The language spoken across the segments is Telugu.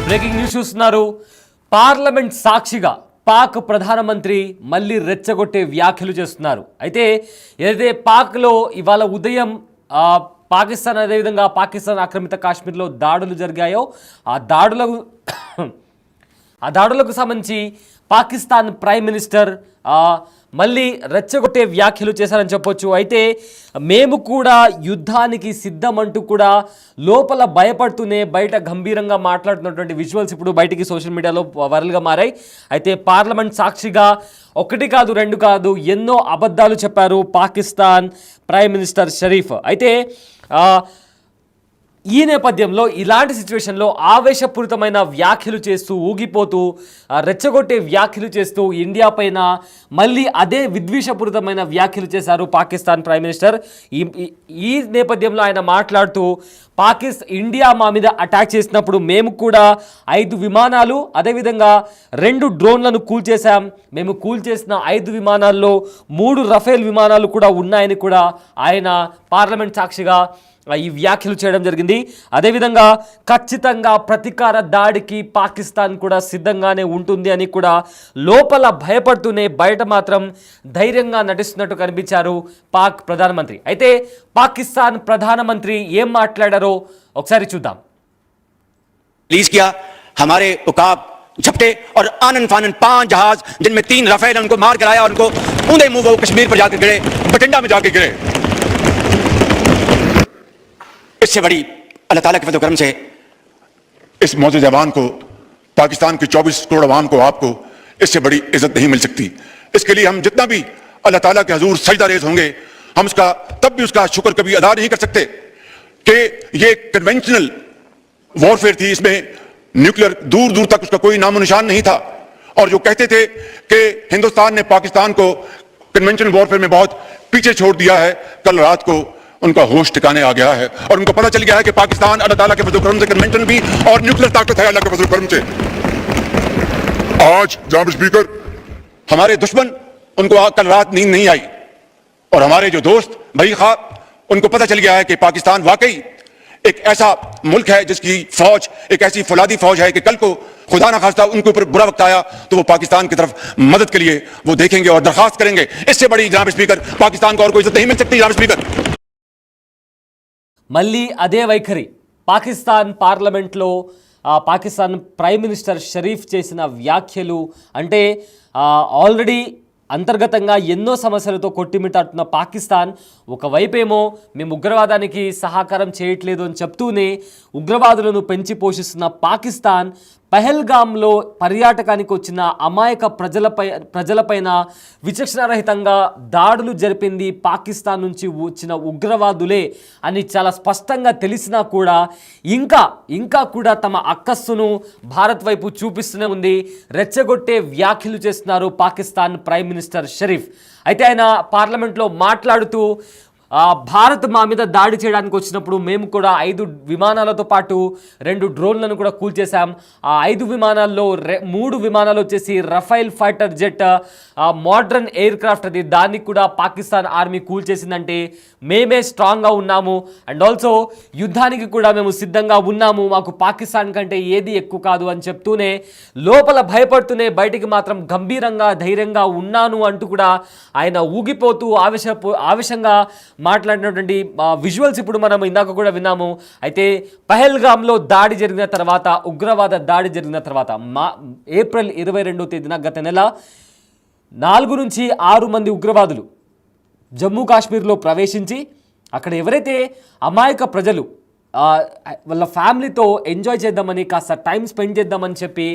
బ్రేకింగ్ న్యూస్ చూస్తున్నారు. పార్లమెంట్ సాక్షిగా పాక్ ప్రధానమంత్రి మళ్ళీ రెచ్చగొట్టే వ్యాఖ్యలు చేస్తున్నారు. అయితే ఏదైతే పాక్లో ఇవాళ ఉదయం పాకిస్తాన్ అదేవిధంగా పాకిస్తాన్ ఆక్రమిత కాశ్మీర్లో దాడులు జరిగాయో ఆ దాడులకు సంబంధించి పాకిస్తాన్ ప్రైమ్ మినిస్టర్ మళ్ళీ రెచ్చగొట్టే వ్యాఖ్యలు చేశారని చెప్పొచ్చు. అయితే మేము కూడా యుద్ధానికి సిద్ధమంటూ కూడా లోపల భయపడుతూనే బయట గంభీరంగా మాట్లాడుతున్నటువంటి విజువల్స్ ఇప్పుడు బయటికి సోషల్ మీడియాలో వైరల్గా మారాయి. అయితే పార్లమెంట్ సాక్షిగా ఒకటి కాదు రెండు కాదు ఎన్నో అబద్ధాలు చెప్పారు పాకిస్తాన్ ప్రైమ్ మినిస్టర్ షరీఫ్. అయితే ఈ నేపథ్యంలో ఇలాంటి సిచ్యువేషన్లో ఆవేశపూరితమైన వ్యాఖ్యలు చేస్తూ ఊగిపోతూ రెచ్చగొట్టే వ్యాఖ్యలు చేస్తూ ఇండియా పైన మళ్ళీ అదే విద్వేషపూరితమైన వ్యాఖ్యలు చేశారు పాకిస్తాన్ ప్రైమ్ మినిస్టర్. ఈ నేపథ్యంలో ఆయన మాట్లాడుతూ ఇండియా మా మీద అటాక్ చేసినప్పుడు మేము కూడా 5 విమానాలు అదేవిధంగా 2 డ్రోన్లను కూల్చేశాం. మేము కూల్చేసిన 5 విమానాల్లో 3 రఫేల్ విమానాలు కూడా ఉన్నాయని కూడా ఆయన పార్లమెంట్ సాక్షిగా ఈ వ్యాఖ్యలు చేయడం జరిగింది. అదేవిధంగా ఖచ్చితంగా ప్రతీకార దాడికి పాకిస్తాన్ కూడా సిద్ధంగానే ఉంటుంది అని కూడా లోపల భయపడుతూనే బయట మాత్రం ధైర్యంగా నటిస్తున్నట్టు కనిపించారు పాక్ ప్రధానమంత్రి. అయితే పాకిస్తాన్ ప్రధానమంత్రి ఏం మాట్లాడారో ఒకసారి చూద్దాం. रिलीज किया हमारे उकाब झपटे और आनन फानन 5 जहाज जिनमें 3 रफेल उनको मार गिराया और उनको ऊंधे मुंह वो कश्मीर पर जाकर गिरे, बठिंडा में जाकर गिरे. इससे बड़ी अल्लाह ताला के फज़ल करम से इस मौजूद जवान को, पाकिस्तान के 24 करोड़ अवाम को, आपको इससे बड़ी इज्जत नहीं मिल सकती. इसके लिए हम जितना भी अल्लाह ताला के हजूर सजदा रेज होंगे, हम उसका तब भी उसका शुक्र कभी अदा नहीं कर सकते कि ये कन्वेंशनल वॉरफेयर थी. इसमें न्यूक्लियर दूर दूर तक उसका कोई नामो निशान नहीं था. और जो कहते थे कि हिंदुस्तान ने पाकिस्तान को कन्वेंशनल वॉरफेयर में बहुत पीछे छोड़ दिया है, कल रात को उनका होश ठिकाने आ गया है और उनको पता चल गया है कि पाकिस्तान अल्लाह ताला के फजल करम से कन्वेंशन भी और न्यूक्लियर ताकत है अल्लाह के फजल करम से. आज जनाब स्पीकर, हमारे दुश्मन उनको कल रात नींद नहीं आई और हमारे जो दोस्त भाई खाब उनको पता चल गया है कि पाकिस्तान वाकई एक ऐसा मुल्क है जिसकी फौज एक ऐसी फौलादी फौज है कि कल को खुदा ना खास्ता उनके ऊपर बुरा वक्त आया तो वो पाकिस्तान की तरफ मदद के लिए वो देखेंगे और दरखास्त करेंगे. इससे बड़ी जनाब स्पीकर पाकिस्तान को और कोई इज्जत नहीं मिल सकती. जनाब स्पीकर, మళ్ళీ అదే వైఖరి పాకిస్తాన్ పార్లమెంట్లో పాకిస్తాన్ ప్రైమ్ మినిస్టర్ షరీఫ్ చేసిన వ్యాఖ్యలు అంటే ఆల్రెడీ అంతర్గతంగా ఎన్నో సమస్యలతో కొట్టిమిట్టాడుతున్న పాకిస్తాన్ ఒకవైపేమో మేము ఉగ్రవాదానికి సహకారం చేయట్లేదు అని చెప్తూనే ఉగ్రవాదులను పెంచి పోషిస్తున్న పాకిస్తాన్ పహల్గామ్లో పర్యాటకానికి వచ్చిన అమాయక ప్రజలపైన విచక్షణారహితంగా దాడులు జరిపింది పాకిస్తాన్ నుంచి వచ్చిన ఉగ్రవాదులే అని చాలా స్పష్టంగా తెలిసినా కూడా ఇంకా కూడా తమ అక్కస్సును భారత్ వైపు చూపిస్తూనే ఉంది. రెచ్చగొట్టే వ్యాఖ్యలు చేస్తున్నారు పాకిస్తాన్ ప్రైమ్ మినిస్టర్ షరీఫ్. అయితే ఆయన పార్లమెంట్లో మాట్లాడుతూ భారత్ మా మీద దాడి చేయడానికి వచ్చినప్పుడు మేము కూడా 5 విమానాలతో పాటు 2 డ్రోన్లను కూడా కూల్చేశాం. ఆ 5 విమానాల్లో 3 విమానాలు వచ్చేసి Rafale fighter jet modern aircraft, అది దాన్ని కూడా పాకిస్తాన్ ఆర్మీ కూల్చేసిందంటే మేమే స్ట్రాంగ్గా ఉన్నాము అండ్ ఆల్సో యుద్ధానికి కూడా మేము సిద్ధంగా ఉన్నాము, మాకు పాకిస్తాన్ కంటే ఏది ఎక్కువ కాదు అని చెప్తూనే లోపల భయపడుతూనే బయటికి మాత్రం గంభీరంగా ధైర్యంగా ఉన్నాను అంటూ కూడా ఆయన ఊగిపోతూ ఆవేశంగా మాట్లాడినటువంటి విజువల్స్ ఇప్పుడు మనం ఇందాక కూడా విన్నాము. అయితే పహల్గామ్లో దాడి జరిగిన తర్వాత, ఉగ్రవాద దాడి జరిగిన తర్వాత ఏప్రిల్ 22వ తేదీన గత నెల 4 నుంచి 6 మంది ఉగ్రవాదులు జమ్మూ కాశ్మీర్లో ప్రవేశించి అక్కడ ఎవరైతే అమాయక ప్రజలు వాళ్ళ ఫ్యామిలీతో ఎంజాయ్ చేద్దామని కాస్త టైం స్పెండ్ చేద్దామని చెప్పి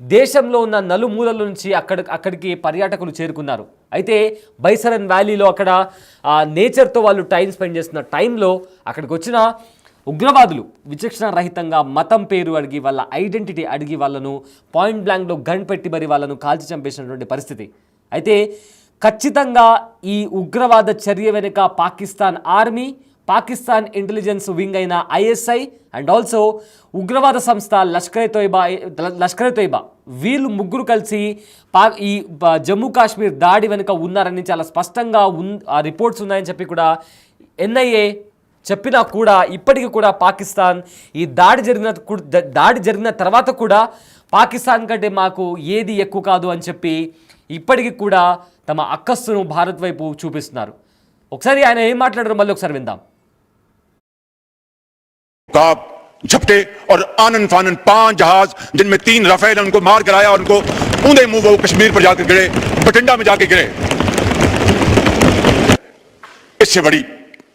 దేశంలో ఉన్న నలుమూలల నుంచి అక్కడికి పర్యాటకులు చేరుకున్నారు. అయితే బైసరన్ వ్యాలీలో అక్కడ నేచర్తో వాళ్ళు టైం స్పెండ్ చేస్తున్న టైంలో అక్కడికి వచ్చిన ఉగ్రవాదులు విచక్షణ రహితంగా మతం పేరు అడిగి వాళ్ళ ఐడెంటిటీ అడిగి వాళ్ళను పాయింట్ బ్లాంక్లో గన్ పెట్టి మరి వాళ్ళను కాల్చి చంపేసినటువంటి పరిస్థితి. అయితే ఖచ్చితంగా ఈ ఉగ్రవాద చర్య వెనుక Pakistan army, Pakistan intelligence wing అయిన ఐఎస్ఐ అండ్ ఆల్సో ఉగ్రవాద సంస్థ లష్కర్ తోయిబా వీళ్ళు ముగ్గురు కలిసి ఈ జమ్మూ కాశ్మీర్ దాడి వెనుక ఉన్నారని చాలా స్పష్టంగా రిపోర్ట్స్ ఉన్నాయని చెప్పి కూడా ఎన్ఐఏ చెప్పినా కూడా ఇప్పటికీ కూడా పాకిస్తాన్ ఈ దాడి జరిగిన తర్వాత కూడా పాకిస్తాన్ కంటే మాకు ఏది ఎక్కువ కాదు అని చెప్పి ఇప్పటికీ కూడా తమ అక్కస్సును భారత్ వైపు చూపిస్తున్నారు. ఒకసారి ఆయన ఏం మాట్లాడారు మళ్ళీ ఒకసారి విందాం. झपटे और आनन फानन 5 जहाज जिनमें 3 राफेल उनको मार गिराया और उनको ऊंधे मुंह वो कश्मीर पर जाकर गिरे, बठिंडा में जाके गिरे. इससे बड़ी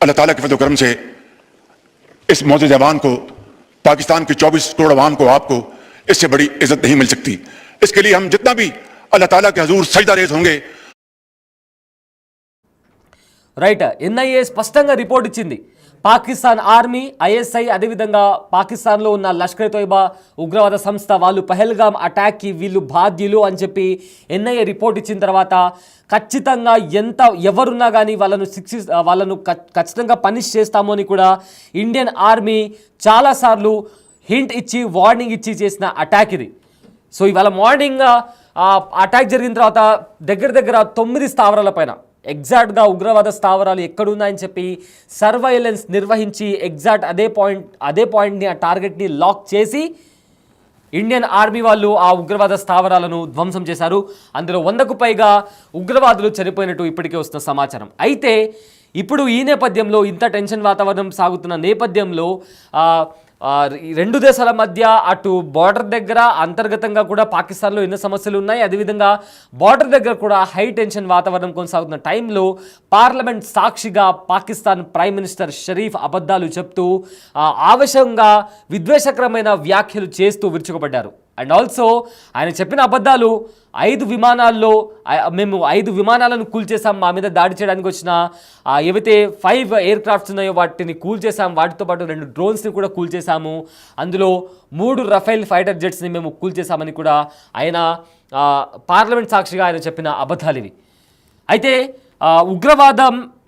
अल्लाह ताला के फज़ल करम से इस मौजे जवान को, पाकिस्तान के 24 करोड़ अवाम को, आपको इससे बड़ी इज्जत नहीं मिल सकती. इसके लिए हम जितना भी अल्लाह ताला के हुजूर सजदा रेज़ होंगे. రైట్, ఎన్ఐఏ స్పష్టంగా రిపోర్ట్ ఇచ్చింది. పాకిస్తాన్ ఆర్మీ, ఐఎస్ఐ, అదేవిధంగా పాకిస్తాన్లో ఉన్న లష్కర్ తోయిబా ఉగ్రవాద సంస్థ వాళ్ళు పహల్గామ్ అటాక్కి వీళ్ళు బాధ్యులు అని చెప్పి ఎన్ఐఏ రిపోర్ట్ ఇచ్చిన తర్వాత ఖచ్చితంగా ఎవరున్నా కానీ వాళ్ళను ఖచ్చితంగా పనిష్ చేస్తాము అని కూడా ఇండియన్ ఆర్మీ చాలాసార్లు హింట్ ఇచ్చి వార్నింగ్ ఇచ్చి చేసిన అటాక్ ఇది. సో ఇవాళ మార్నింగ్ అటాక్ జరిగిన తర్వాత దగ్గర 9 స్థావరాల పైన ఎగ్జాక్ట్గా ఉగ్రవాద స్థావరాలు ఎక్కడున్నాయని చెప్పి సర్వైలెన్స్ నిర్వహించి ఎగ్జాక్ట్ అదే పాయింట్ని ఆ టార్గెట్ని లాక్ చేసి ఇండియన్ ఆర్మీ వాళ్ళు ఆ ఉగ్రవాద స్థావరాలను ధ్వంసం చేశారు. అందులో 100కు పైగా ఉగ్రవాదులు చనిపోయినట్టు ఇప్పటికే వస్తున్న సమాచారం. అయితే ఇప్పుడు ఈ నేపథ్యంలో ఇంత టెన్షన్ వాతావరణం సాగుతున్న నేపథ్యంలో రెండు దేశాల మధ్య అటు బార్డర్ దగ్గర అంతర్గతంగా కూడా పాకిస్తాన్లో ఎన్నో సమస్యలు ఉన్నాయి. అదేవిధంగా బార్డర్ దగ్గర కూడా హై టెన్షన్ వాతావరణం కొనసాగుతున్న టైంలో పార్లమెంట్ సాక్షిగా పాకిస్తాన్ ప్రైమ్ మినిస్టర్ షరీఫ్ అబద్ధాలు చెప్తూ ఆవేశంగా విద్వేషకరమైన వ్యాఖ్యలు చేస్తూ విరుచుకుపడ్డారు. అండ్ ఆల్సో ఆయన చెప్పిన అబద్ధాలు 5 విమానాల్లో మేము 5 విమానాలను కూల్చేసాం, మా మీద దాడి చేయడానికి వచ్చిన ఏవైతే 5 ఎయిర్ క్రాఫ్ట్స్ ఉన్నాయో వాటిని కూల్చేసాం, వాటితో పాటు 2 డ్రోన్స్ని కూడా కూల్చేసాము, అందులో 3 రఫేల్ ఫైటర్ జెట్స్ని మేము కూల్చేసామని కూడా ఆయన పార్లమెంట్ సాక్షిగా ఆయన చెప్పిన అబద్ధాలు ఇవి. అయితే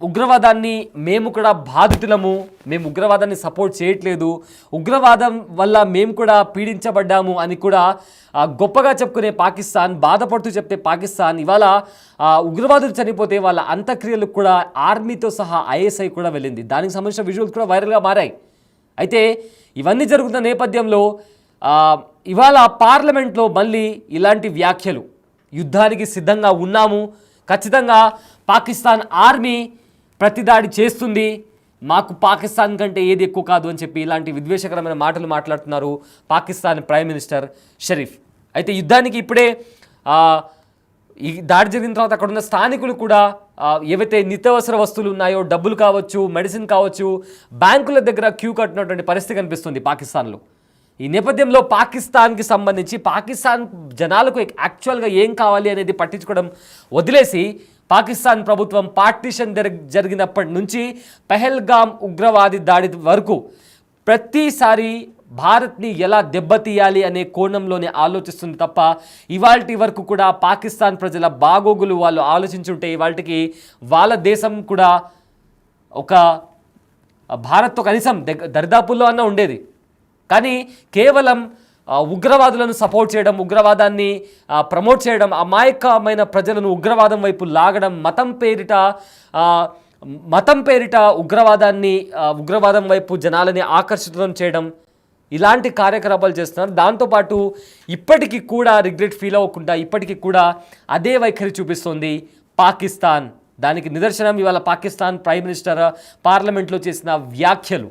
ఉగ్రవాదాన్ని మేము కూడా బాధితులము, మేము ఉగ్రవాదాన్ని సపోర్ట్ చేయట్లేదు, ఉగ్రవాదం వల్ల మేము కూడా పీడించబడ్డాము అని కూడా గొప్పగా చెప్పుకునే పాకిస్తాన్, బాధపడుతూ చెప్తే పాకిస్తాన్ ఇవాళ ఉగ్రవాదులు చనిపోతే వాళ్ళ అంత్యక్రియలకు కూడా ఆర్మీతో సహా ఐఎస్ఐ కూడా వెళ్ళింది. దానికి సంబంధించిన విజువల్స్ కూడా వైరల్గా మారాయి. అయితే ఇవన్నీ జరుగుతున్న నేపథ్యంలో ఇవాళ పార్లమెంట్లో మళ్ళీ ఇలాంటి వ్యాఖ్యలు, యుద్ధానికి సిద్ధంగా ఉన్నాము, ఖచ్చితంగా పాకిస్తాన్ ఆర్మీ ప్రతిదాడి చేస్తుంది, మాకు పాకిస్తాన్ కంటే ఏది ఎక్కువ కాదు అని చెప్పి ఇలాంటి విద్వేషకరమైన మాటలు మాట్లాడుతున్నారు పాకిస్తాన్ ప్రైమ్ మినిస్టర్ షరీఫ్. అయితే యుద్ధానికి ఇప్పుడే ఈ దాడి జరిగిన తర్వాత అక్కడ ఉన్న స్థానికులు కూడా ఏవైతే నిత్యావసర వస్తువులు ఉన్నాయో, డబ్బులు కావచ్చు, మెడిసిన్ కావచ్చు, బ్యాంకుల దగ్గర క్యూ కట్టినటువంటి పరిస్థితి కనిపిస్తుంది పాకిస్తాన్లో. ఈ నేపథ్యంలో పాకిస్తాన్కి సంబంధించి పాకిస్తాన్ జనాలకు యాక్చువల్గా ఏం కావాలి అనేది పట్టించుకోవడం వదిలేసి పాకిస్తాన్ ప్రభుత్వం పార్టీషన్ జరిగినప్పటి నుంచి పహల్గామ్ ఉగ్రవాది దాడి వరకు ప్రతిసారి భారత్ని ఎలా దెబ్బతీయాలి అనే కోణంలోనే ఆలోచిస్తుంది తప్ప ఇవాల్టి వరకు కూడా పాకిస్తాన్ ప్రజల బాగోగులు వాళ్ళు ఆలోచించుంటే ఇవాల్టికి వాళ్ళ దేశం కూడా ఒక భారత్తో కనీసం దరిదాపుల్లో అన్న ఉండేది. కానీ కేవలం ఉగ్రవాదులను సపోర్ట్ చేయడం, ఉగ్రవాదాన్ని ప్రమోట్ చేయడం, అమాయకమైన ప్రజలను ఉగ్రవాదం వైపు లాగడం, మతం పేరిట ఉగ్రవాదం వైపు జనాలని ఆకర్షితం చేయడం, ఇలాంటి కార్యకలాపాలు చేస్తున్నారు. దాంతోపాటు ఇప్పటికీ కూడా రిగ్రెట్ ఫీల్ అవ్వకుండా ఇప్పటికీ కూడా అదే వైఖరి చూపిస్తోంది పాకిస్తాన్. దానికి నిదర్శనం ఇవాళ పాకిస్తాన్ ప్రైమ్ మినిస్టర్ పార్లమెంట్లో చేసిన వ్యాఖ్యలు.